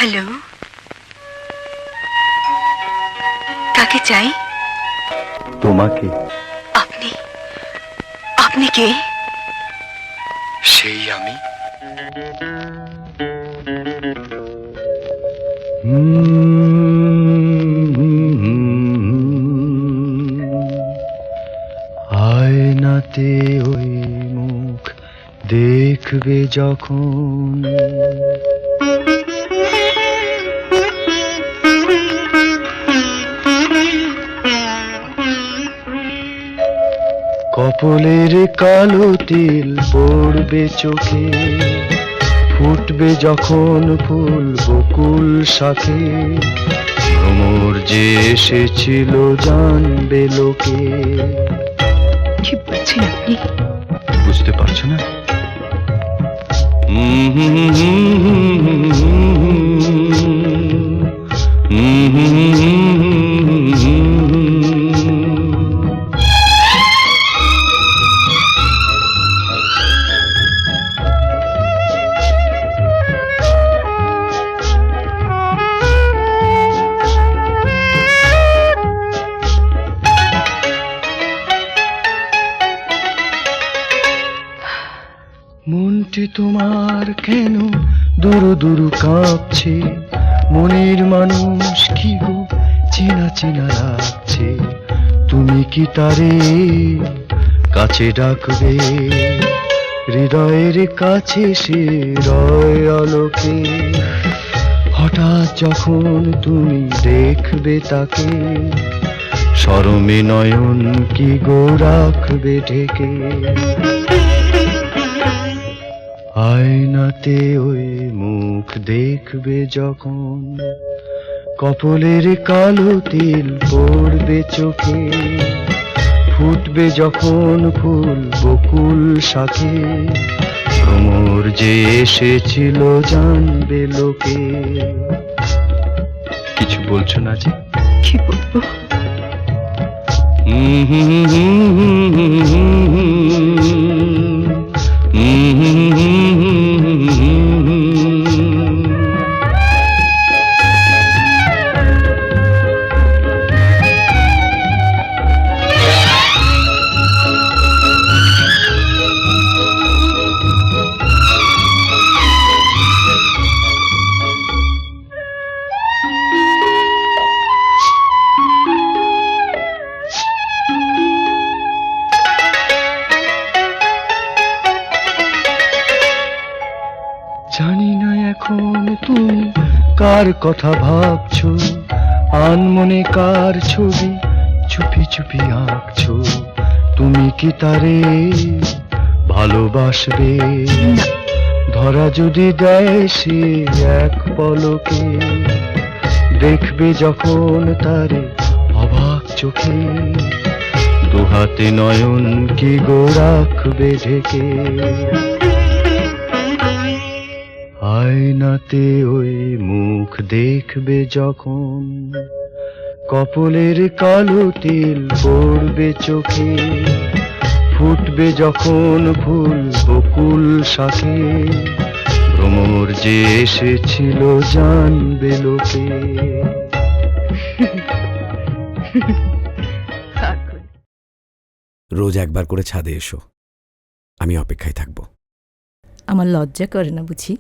Hello, কাকে চাই? তোমাকে। আপনি আপনি কে? সেই আমি। আয়নাতে ওই মুখ দেখবে যখন, কপলের কালো তিল পড়বে চোখে, ফুটবে যখন ফুল বকুল শাখে, ভ্রমর যে এসেছিল জানবে লোকে। কি বলছেন আপনি? বুঝতে পারছো না? মনটি তোমার কেন দুরু দুরু কাঁপছে, মনের মানুষ কি গো চেনা চেনা লাগছে, তুমি কি তারে কাছে ডাকবে? হৃদয়ের কাছে সে রয় আলোকে, হঠাৎ যখন তুমি দেখবে তাকে, শরমে নয়ন কি গো রাখবে ঢেকে। আয়নাতে ওই মুখ দেখবে যখন, কপলের কালো তিল পড়বে চোখে, ফুটবে যখন ফুল বকুল শাখে, ভ্রমর যে এসেছিল জানবে লোকে। কিছু বলছো না যে? কি বলবো? জানি না এখন তুমি কার কথা ভাবছো, আনমনে কার ছবি চুপি চুপি আঁকছো, তুমি কি তারে ভালোবাসবে? ধরা যদি দেয় সে এক পলকে, দেখবে যখন তারে অবাক চোখে, দুহাতে নয়ন কি গো রাখবে ঢেকে। আয়নাতে ওই মুখ দেখবে যখন, কপলের কালো তিল পড়বে চোখে, ফুটবে যখন ফুল বকুল শাখে, ভ্রমর যে এসেছিল জানবে লোকে। রোজ একবার করে ছাদে এসো, আমি অপেক্ষায় থাকবো। আমার লজ্জা করে না বুঝি?